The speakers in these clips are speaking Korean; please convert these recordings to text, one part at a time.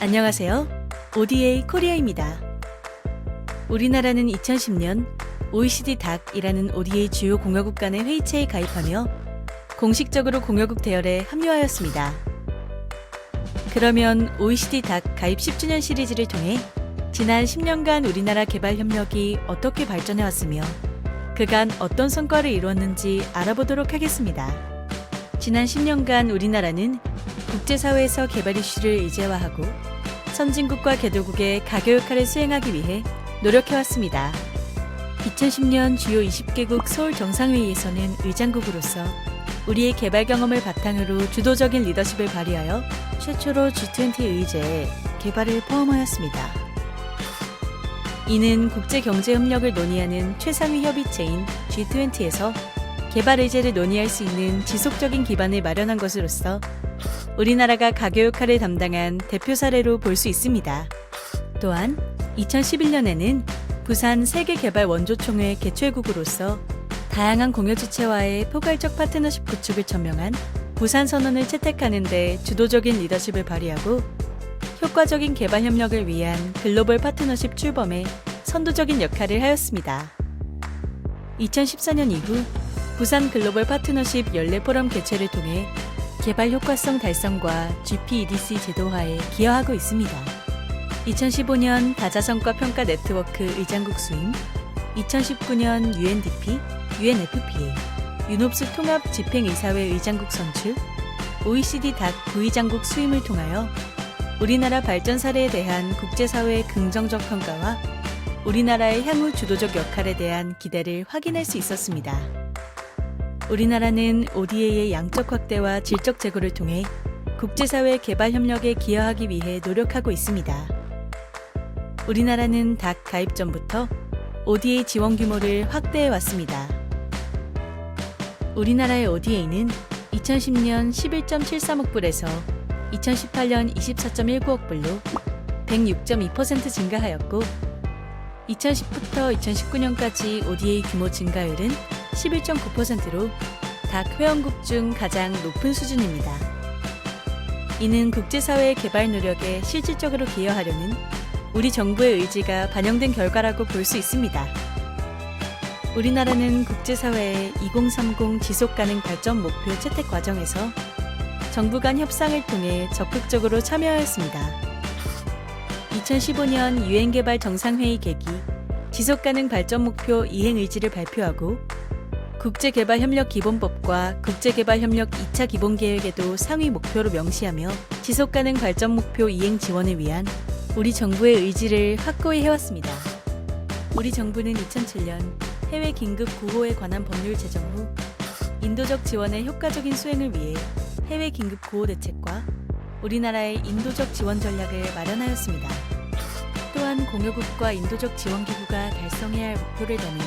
안녕하세요. ODA 코리아입니다. 우리나라는 2010년 OECD DAC이라는 ODA 주요 공여국 간의 회의체에 가입하며 공식적으로 공여국 대열에 합류하였습니다. 그러면 OECD DAC 가입 10주년 시리즈를 통해 지난 10년간 우리나라 개발 협력이 어떻게 발전해왔으며 그간 어떤 성과를 이루었는지 알아보도록 하겠습니다. 지난 10년간 우리나라는 국제사회에서 개발 이슈를 의제화하고 선진국과 개도국의 가교 역할을 수행하기 위해 노력해왔습니다. 2010년 주요 20개국 서울 정상회의에서는 의장국으로서 우리의 개발 경험을 바탕으로 주도적인 리더십을 발휘하여 최초로 G20 의제에 개발을 포함하였습니다. 이는 국제경제협력을 논의하는 최상위 협의체인 G20에서 개발 의제를 논의할 수 있는 지속적인 기반을 마련한 것으로서 우리나라가 가교 역할을 담당한 대표 사례로 볼 수 있습니다. 또한 2011년에는 부산 세계개발 원조총회 개최국으로서 다양한 공여 주체와의 포괄적 파트너십 구축을 천명한 부산 선언을 채택하는 데 주도적인 리더십을 발휘하고 효과적인 개발 협력을 위한 글로벌 파트너십 출범에 선도적인 역할을 하였습니다. 2014년 이후 부산 글로벌 파트너십 연례 포럼 개최를 통해 개발 효과성 달성과 GPEDC 제도화에 기여하고 있습니다. 2015년 다자성과 평가 네트워크 의장국 수임, 2019년 UNDP, UNFPA, 유놉스 통합 집행이사회 의장국 선출, OECD DAC 부의장국 수임을 통하여 우리나라 발전 사례에 대한 국제사회의 긍정적 평가와 우리나라의 향후 주도적 역할에 대한 기대를 확인할 수 있었습니다. 우리나라는 ODA의 양적 확대와 질적 제고를 통해 국제사회 개발 협력에 기여하기 위해 노력하고 있습니다. 우리나라는 DAC 가입 전부터 ODA 지원 규모를 확대해 왔습니다. 우리나라의 ODA는 2010년 11.73억 불에서 2018년 24.19억 불로 106.2% 증가하였고 2010부터 2019년까지 ODA 규모 증가율은 11.9%로 DAC 회원국 중 가장 높은 수준입니다. 이는 국제사회의 개발 노력에 실질적으로 기여하려는 우리 정부의 의지가 반영된 결과라고 볼 수 있습니다. 우리나라는 국제사회의 2030 지속가능 발전 목표 채택 과정에서 정부 간 협상을 통해 적극적으로 참여하였습니다. 2015년 유엔 개발 정상회의 계기 지속가능 발전 목표 이행 의지를 발표하고 국제개발협력기본법과 국제개발협력 2차 기본계획에도 상위 목표로 명시하며 지속가능 발전 목표 이행 지원을 위한 우리 정부의 의지를 확고히 해왔습니다. 우리 정부는 2007년 해외 긴급 구호에 관한 법률 제정 후 인도적 지원의 효과적인 수행을 위해 해외 긴급 구호 대책과 우리나라의 인도적 지원 전략을 마련하였습니다. 또한 공여국과 인도적 지원기구가 달성해야 할 목표를 담은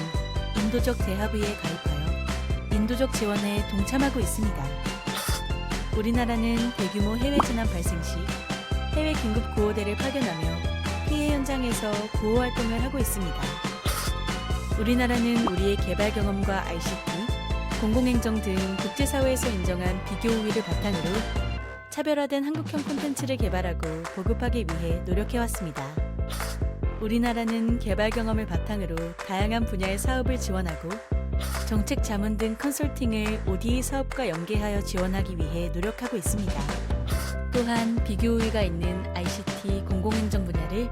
인도적 대합의에 가입하여 인도적 지원에 동참하고 있습니다. 우리나라는 대규모 해외 재난 발생 시 해외 긴급 구호대를 파견하며 피해 현장에서 구호 활동을 하고 있습니다. 우리나라는 우리의 개발 경험과 ICT, 공공행정 등 국제사회에서 인정한 비교 우위를 바탕으로 차별화된 한국형 콘텐츠를 개발하고 보급하기 위해 노력해왔습니다. 우리나라는 개발 경험을 바탕으로 다양한 분야의 사업을 지원하고 정책 자문 등 컨설팅을 ODA 사업과 연계하여 지원하기 위해 노력하고 있습니다. 또한 비교 우위가 있는 ICT, 공공행정 분야를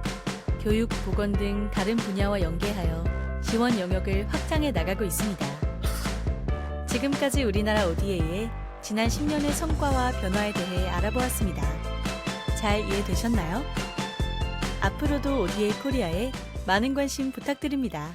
교육, 보건 등 다른 분야와 연계하여 지원 영역을 확장해 나가고 있습니다. 지금까지 우리나라 ODA의 지난 10년의 성과와 변화에 대해 알아보았습니다. 잘 이해되셨나요? 앞으로도 ODA 코리아에 많은 관심 부탁드립니다.